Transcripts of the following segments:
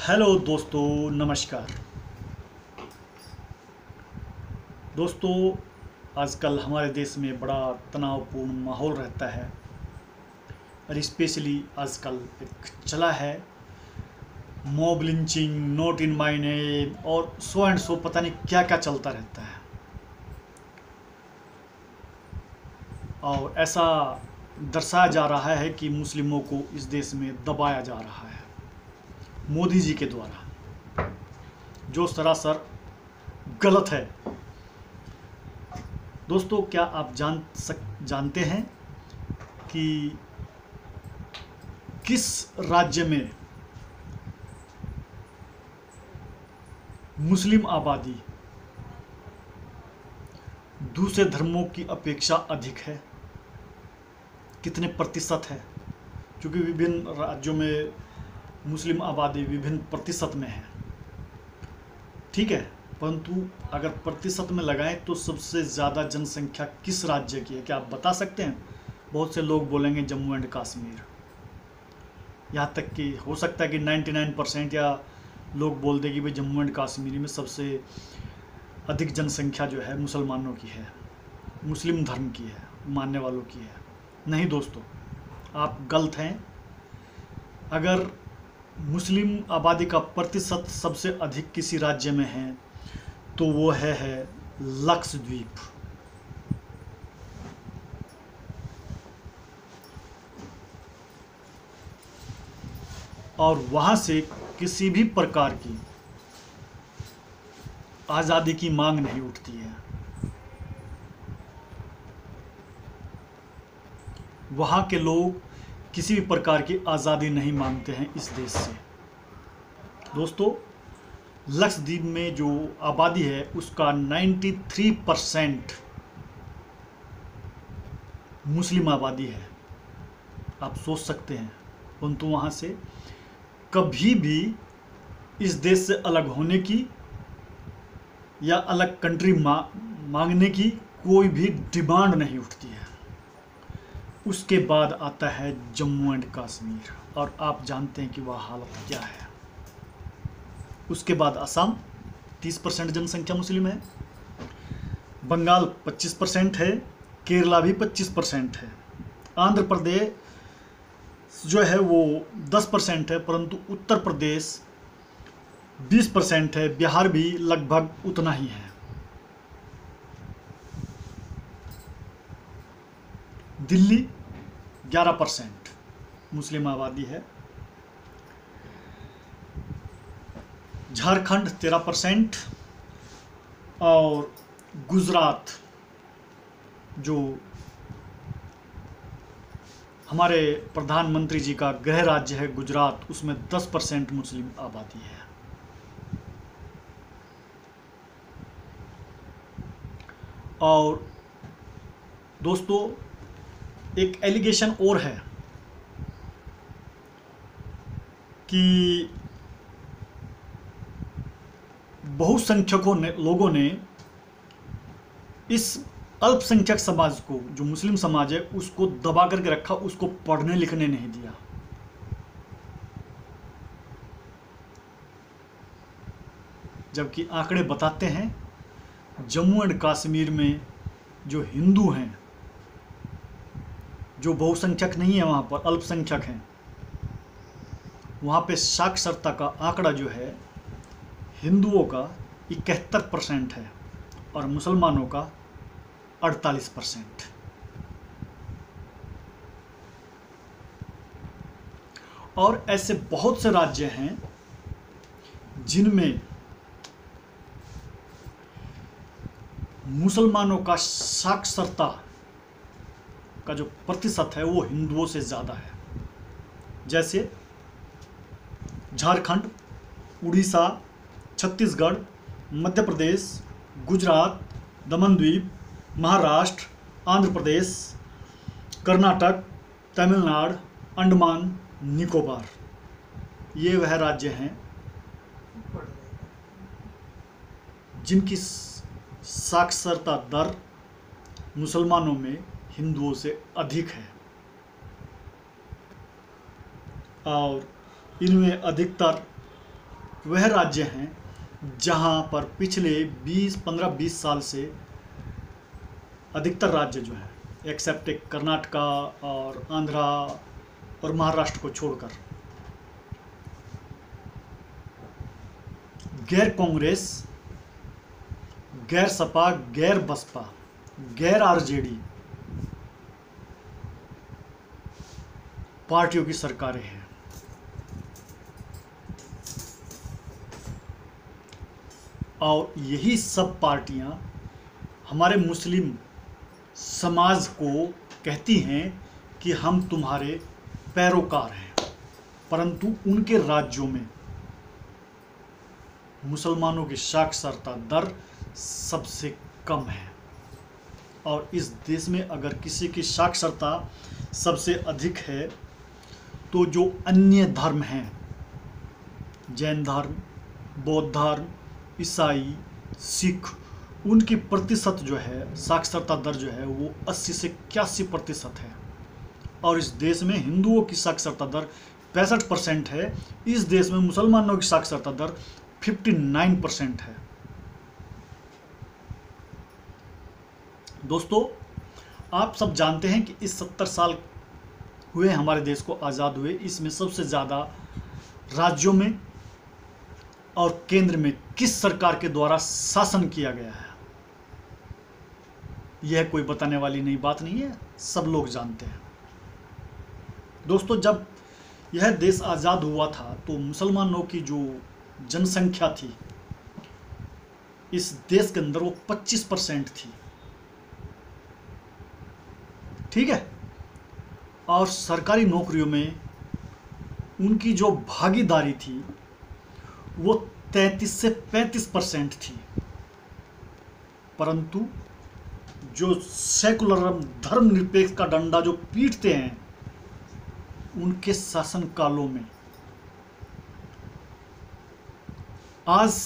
Hello दोस्तों, नमस्कार। दोस्तों, आजकल हमारे देश में बड़ा तनावपूर्ण माहौल रहता है और स्पेशली आजकल एक चला है mob lynching, note in my name और सो एंड सो, पता नहीं क्या क्या चलता रहता है। और ऐसा दर्शाया जा रहा है कि मुस्लिमों को इस देश में दबाया जा रहा है मोदी जी के द्वारा, जो सरासर गलत है। दोस्तों, क्या आप जानते हैं कि किस राज्य में मुस्लिम आबादी दूसरे धर्मों की अपेक्षा अधिक है? कितने प्रतिशत है? क्योंकि विभिन्न राज्यों में मुस्लिम आबादी विभिन्न प्रतिशत में है, ठीक है। परंतु अगर प्रतिशत में लगाएं तो सबसे ज़्यादा जनसंख्या किस राज्य की है? क्या आप बता सकते हैं? बहुत से लोग बोलेंगे जम्मू एंड कश्मीर। यहाँ तक कि हो सकता है कि 99% या लोग बोल दें कि भाई जम्मू एंड कश्मीर में सबसे अधिक जनसंख्या जो है मुसलमानों की है, मुस्लिम धर्म की है, मानने वालों की है। नहीं दोस्तों, आप गलत हैं। अगर मुस्लिम आबादी का प्रतिशत सबसे अधिक किसी राज्य में है तो वो है लक्षद्वीप। और वहाँ से किसी भी प्रकार की आज़ादी की मांग नहीं उठती है। वहाँ के लोग किसी भी प्रकार की आज़ादी नहीं मांगते हैं इस देश से। दोस्तों, लक्षद्वीप में जो आबादी है उसका 93% मुस्लिम आबादी है। आप सोच सकते हैं। परंतु वहाँ से कभी भी इस देश से अलग होने की या अलग कंट्री मांगने की कोई भी डिमांड नहीं उठती है। उसके बाद आता है जम्मू एंड कश्मीर, और आप जानते हैं कि वह हालत क्या है। उसके बाद असम, 30% जनसंख्या मुस्लिम है। बंगाल 25% है। केरला भी 25% है। आंध्र प्रदेश जो है वो 10% है, परंतु उत्तर प्रदेश 20% है। बिहार भी लगभग उतना ही है। दिल्ली 11% मुस्लिम आबादी है। झारखंड 13%। और गुजरात जो हमारे प्रधानमंत्री जी का गृह राज्य है गुजरात, उसमें 10% मुस्लिम आबादी है। और दोस्तों, एक एलिगेशन और है कि बहुसंख्यकों ने, लोगों ने इस अल्पसंख्यक समाज को, जो मुस्लिम समाज है, उसको दबा करके रखा, उसको पढ़ने लिखने नहीं दिया। जबकि आंकड़े बताते हैं जम्मू एंड कश्मीर में जो हिंदू हैं, जो बहुसंख्यक नहीं है, वहाँ पर अल्पसंख्यक हैं, वहाँ पे साक्षरता का आंकड़ा जो है हिंदुओं का 71% है और मुसलमानों का 48%। और ऐसे बहुत से राज्य हैं जिनमें मुसलमानों का साक्षरता का जो प्रतिशत है वो हिंदुओं से ज़्यादा है। जैसे झारखंड, उड़ीसा, छत्तीसगढ़, मध्य प्रदेश, गुजरात, दमनद्वीप, महाराष्ट्र, आंध्र प्रदेश, कर्नाटक, तमिलनाडु, अंडमान निकोबार, ये वह राज्य हैं जिनकी साक्षरता दर मुसलमानों में हिंदुओं से अधिक है। और इनमें अधिकतर वह राज्य हैं जहां पर पिछले 15-20 साल से अधिकतर राज्य जो है, एक्सेप्ट कर्नाटका और आंध्रा और महाराष्ट्र को छोड़कर, गैर कांग्रेस, गैर सपा, गैर बसपा, गैर आरजेडी पार्टियों की सरकारें हैं। और यही सब पार्टियां हमारे मुस्लिम समाज को कहती हैं कि हम तुम्हारे पैरोकार हैं, परंतु उनके राज्यों में मुसलमानों की साक्षरता दर सबसे कम है। और इस देश में अगर किसी की साक्षरता सबसे अधिक है तो जो अन्य धर्म हैं, जैन धर्म, बौद्ध धर्म, ईसाई, सिख, उनकी प्रतिशत जो है, साक्षरता दर जो है वो 80 से 81% है। और इस देश में हिंदुओं की साक्षरता दर 65% है। इस देश में मुसलमानों की साक्षरता दर 59% है। दोस्तों, आप सब जानते हैं कि इस 70 साल हुए हमारे देश को आज़ाद हुए, इसमें सबसे ज़्यादा राज्यों में और केंद्र में किस सरकार के द्वारा शासन किया गया है, यह कोई बताने वाली नई बात नहीं है, सब लोग जानते हैं। दोस्तों, जब यह देश आज़ाद हुआ था तो मुसलमानों की जो जनसंख्या थी इस देश के अंदर वो 25% थी, ठीक है। और सरकारी नौकरियों में उनकी जो भागीदारी थी वो 33 से 35% थी। परंतु जो सेकुलरिज्म, धर्मनिरपेक्ष का डंडा जो पीटते हैं, उनके शासन कालों में आज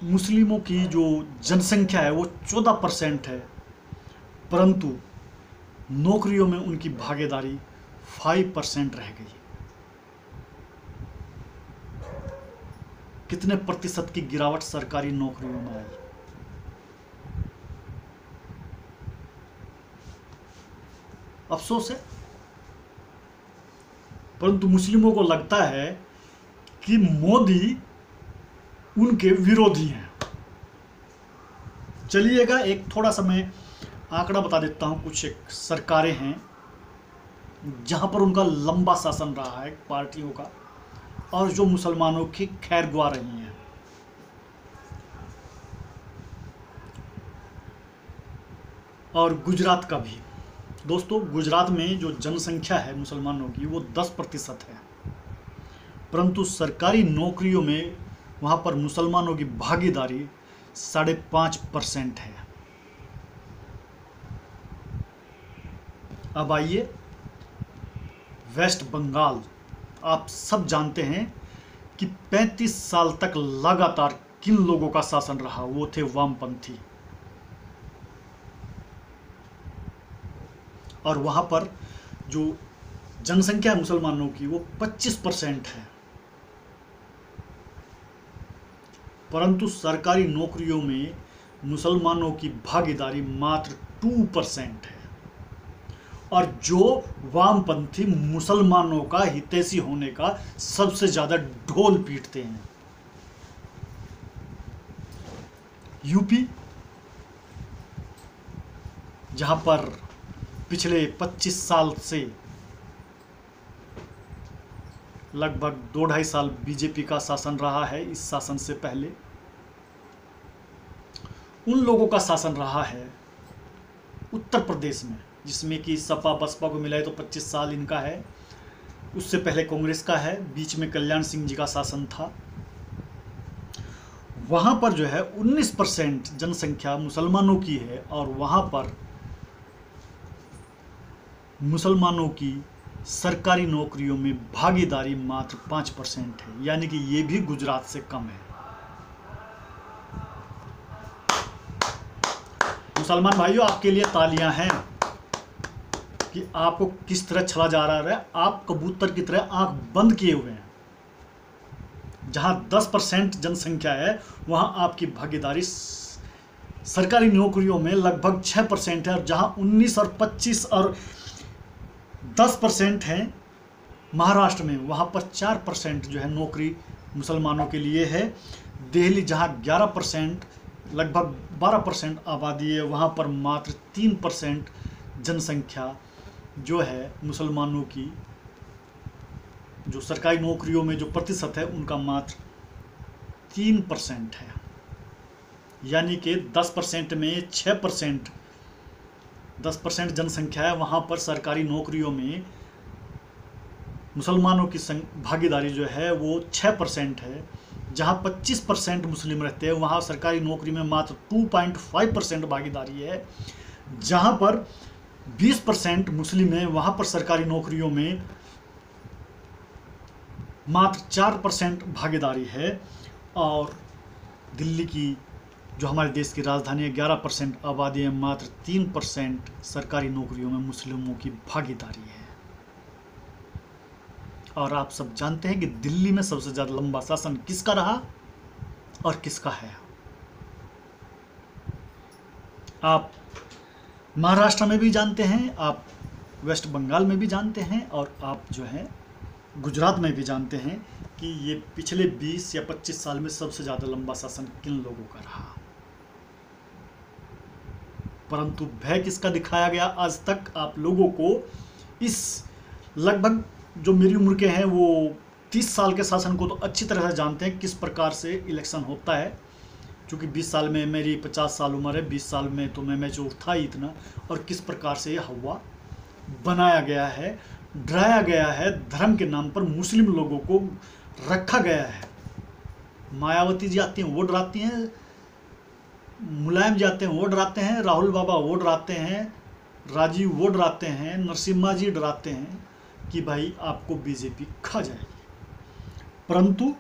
मुस्लिमों की जो जनसंख्या है वो 14% है, परंतु नौकरियों में उनकी भागीदारी 5% रह गई। कितने प्रतिशत की गिरावट सरकारी नौकरियों में आई। अफसोस है, परंतु मुस्लिमों को लगता है कि मोदी उनके विरोधी हैं। चलिएगा, एक थोड़ा सा मैं आंकड़ा बता देता हूं। कुछ एक सरकारें हैं जहां पर उनका लंबा शासन रहा है पार्टियों का, और जो मुसलमानों की खैर गुआ रही हैं। और गुजरात का भी। दोस्तों, गुजरात में जो जनसंख्या है मुसलमानों की वो 10% है, परंतु सरकारी नौकरियों में वहाँ पर मुसलमानों की भागीदारी 5.5% है। अब आइए वेस्ट बंगाल। आप सब जानते हैं कि 35 साल तक लगातार किन लोगों का शासन रहा, वो थे वामपंथी। और वहाँ पर जो जनसंख्या है मुसलमानों की वो 25% है, परंतु सरकारी नौकरियों में मुसलमानों की भागीदारी मात्र 2% है। और जो वामपंथी मुसलमानों का हितैषी होने का सबसे ज़्यादा ढोल पीटते हैं। यूपी, जहाँ पर पिछले 25 साल से लगभग 2-2.5 साल बीजेपी का शासन रहा है। इस शासन से पहले उन लोगों का शासन रहा है उत्तर प्रदेश में, जिसमें कि सपा बसपा को मिलाए तो 25 साल इनका है। उससे पहले कांग्रेस का है, बीच में कल्याण सिंह जी का शासन था। वहाँ पर जो है 19% जनसंख्या मुसलमानों की है, और वहाँ पर मुसलमानों की सरकारी नौकरियों में भागीदारी मात्र 5% है, यानी कि ये भी गुजरात से कम है। मुसलमान भाइयों, आपके लिए तालियां हैं कि आपको किस तरह छला जा रहा है। आप कबूतर की तरह आंख बंद किए हुए हैं। जहां 10% जनसंख्या है वहां आपकी भागीदारी सरकारी नौकरियों में लगभग 6% है, और जहां 19 और 25 और 10% है महाराष्ट्र में, वहां पर 4% जो है नौकरी मुसलमानों के लिए है। दिल्ली जहां 11%, लगभग 12% आबादी है, वहां पर मात्र 3% जनसंख्या जो है मुसलमानों की, जो सरकारी नौकरियों में जो प्रतिशत है उनका मात्र 3% है। यानी कि 10% में 6%, 10% जनसंख्या है, वहाँ पर सरकारी नौकरियों में मुसलमानों की भागीदारी जो है वो 6% है। जहाँ 25% मुस्लिम रहते हैं वहाँ सरकारी नौकरी में मात्र 2.5% भागीदारी है। जहाँ पर 20% मुस्लिम है वहाँ पर सरकारी नौकरियों में मात्र 4% भागीदारी है। और दिल्ली की जो हमारे देश की राजधानी है 11% आबादी है, मात्र 3% सरकारी नौकरियों में मुस्लिमों की भागीदारी है। और आप सब जानते हैं कि दिल्ली में सबसे ज़्यादा लंबा शासन किसका रहा और किसका है। आप महाराष्ट्र में भी जानते हैं, आप वेस्ट बंगाल में भी जानते हैं, और आप जो है गुजरात में भी जानते हैं कि ये पिछले 20 या 25 साल में सबसे ज़्यादा लंबा शासन किन लोगों का रहा। परंतु भय किसका दिखाया गया आज तक आप लोगों को? इस लगभग जो मेरी उम्र के हैं वो 30 साल के शासन को तो अच्छी तरह से जानते हैं किस प्रकार से इलेक्शन होता है। क्योंकि 20 साल में मेरी 50 साल उम्र है, 20 साल में तो मैं मैच्योर था ही इतना, और किस प्रकार से यह हवा बनाया गया है, डराया गया है, धर्म के नाम पर मुस्लिम लोगों को रखा गया है। मायावती जी आती हैं वो डराती हैं, मुलायम जी आते हैं वो डराते हैं, राहुल बाबा वो डराते हैं, राजीव वो डराते हैं, नरसिम्हा जी डराते हैं कि भाई आपको बीजेपी खा जाएगी। परंतु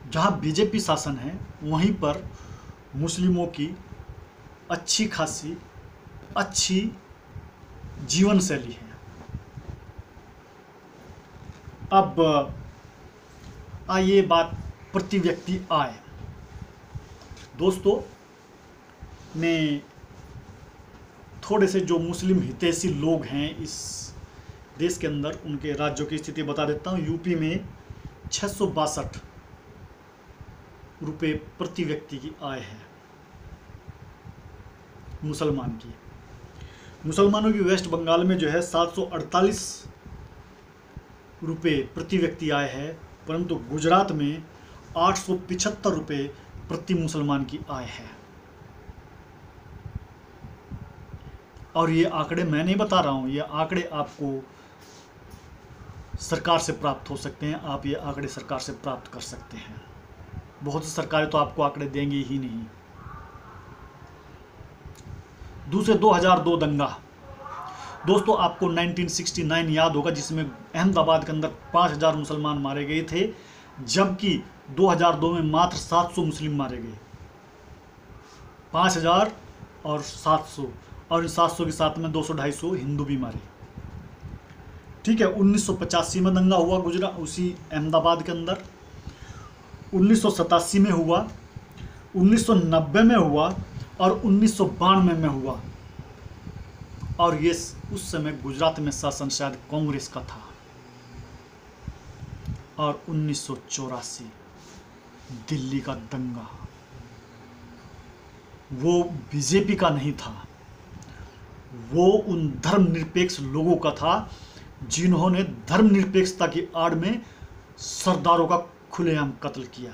जहाँ बीजेपी शासन है वहीं पर मुस्लिमों की अच्छी खासी अच्छी जीवन शैली है। अब आइए बात प्रति व्यक्ति आय। दोस्तों, मैं थोड़े से जो मुस्लिम हितैषी लोग हैं इस देश के अंदर उनके राज्यों की स्थिति बता देता हूँ। यूपी में 662 रुपये प्रति व्यक्ति की आय है मुसलमान की। मुसलमानों की वेस्ट बंगाल में जो है 748 रुपये प्रति व्यक्ति आय है, परंतु गुजरात में 875 रुपये प्रति मुसलमान की आय है। और ये आंकड़े मैं नहीं बता रहा हूँ, ये आंकड़े आपको सरकार से प्राप्त हो सकते हैं। आप ये आंकड़े सरकार से प्राप्त कर सकते हैं। बहुत सी सरकारें तो आपको आंकड़े देंगी ही नहीं। दूसरे 2002 दंगा, दोस्तों आपको 1969 याद होगा, जिसमें अहमदाबाद के अंदर 5000 मुसलमान मारे गए थे, जबकि 2002 में मात्र 700 मुस्लिम मारे गए। 5000 और 700, और इन 700 के साथ में 200-250 हिंदू भी मारे। ठीक है, 1985 में दंगा हुआ गुजरात उसी अहमदाबाद के अंदर, 1987 में हुआ, 1990 में हुआ और 1992 में हुआ। और ये उस समय गुजरात में शासन शायद कांग्रेस का था। और 1984 दिल्ली का दंगा, वो बीजेपी का नहीं था, वो उन धर्मनिरपेक्ष लोगों का था जिन्होंने धर्मनिरपेक्षता की आड़ में सरदारों का खुलेआम कत्ल किया।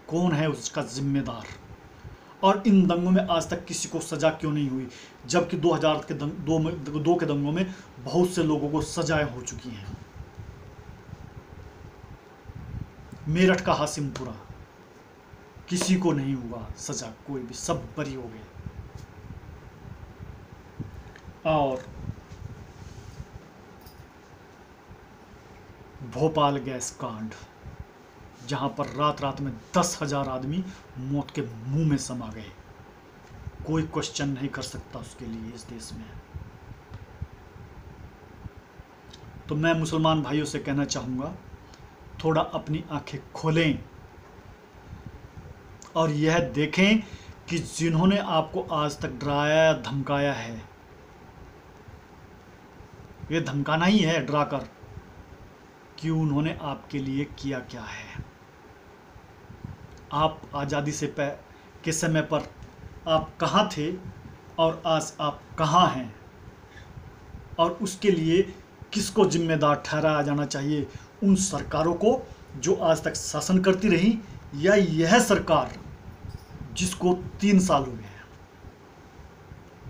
कौन है उसका जिम्मेदार? और इन दंगों में आज तक किसी को सजा क्यों नहीं हुई, जबकि 2000 के दो के दंगों में बहुत से लोगों को सजाएं हो चुकी हैं। मेरठ का हासिमपुरा, किसी को नहीं हुआ सजा, कोई भी, सब बरी हो गए। और भोपाल गैस कांड, जहां पर रात रात में 10,000 आदमी मौत के मुंह में समा गए, कोई क्वेश्चन नहीं कर सकता उसके लिए इस देश में। तो मैं मुसलमान भाइयों से कहना चाहूँगा, थोड़ा अपनी आंखें खोलें और यह देखें कि जिन्होंने आपको आज तक डराया धमकाया है, ये धमकाना ही है डराकर, कि उन्होंने आपके लिए किया क्या है। आप आज़ादी से के समय पर आप कहाँ थे और आज आप कहाँ हैं, और उसके लिए किसको जिम्मेदार ठहराया जाना चाहिए? उन सरकारों को जो आज तक शासन करती रही, या यह सरकार जिसको 3 साल हुए हैं?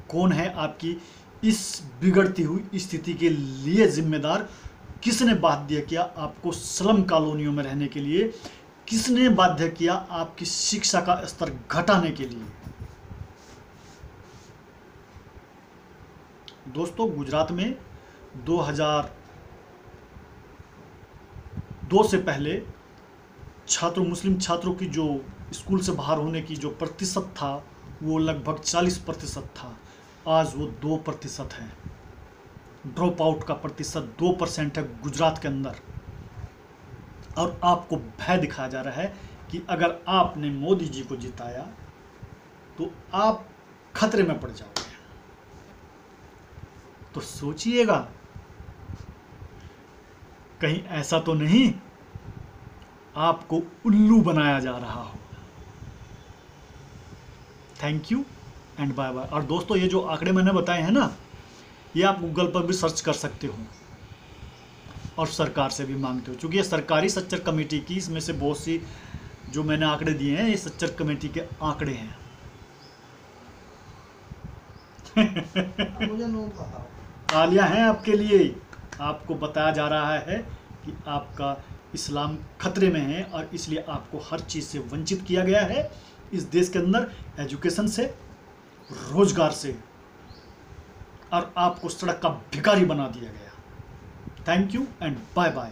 कौन है आपकी इस बिगड़ती हुई स्थिति के लिए जिम्मेदार? किसने बाध्य किया आपको स्लम कॉलोनियों में रहने के लिए? किसने बाध्य किया आपकी शिक्षा का स्तर घटाने के लिए? दोस्तों, गुजरात में 2002 से पहले मुस्लिम छात्रों की जो स्कूल से बाहर होने की जो प्रतिशत था, वो लगभग 40% था। आज वो 2% है। ड्रॉप आउट का प्रतिशत 2% है गुजरात के अंदर। और आपको भय दिखाया जा रहा है कि अगर आपने मोदी जी को जिताया तो आप खतरे में पड़ जाओगे। तो सोचिएगा, कहीं ऐसा तो नहीं आपको उल्लू बनाया जा रहा हो। Thank you and bye bye. और दोस्तों, ये जो आंकड़े मैंने बताए हैं ना, ये आप गूगल पर भी सर्च कर सकते हो और सरकार से भी मांगते हो, क्योंकि ये सरकारी सच्चर कमेटी की, इसमें से बहुत सी जो मैंने आंकड़े दिए हैं, ये सच्चर कमेटी के आंकड़े हैं। मुझे नोट बताओ। तालियां हैं आपके लिए। आपको बताया जा रहा है कि आपका इस्लाम खतरे में है और इसलिए आपको हर चीज़ से वंचित किया गया है इस देश के अंदर, एजुकेशन से, रोजगार से, और आपको सड़क का भिखारी बना दिया गया। Thank you and bye bye.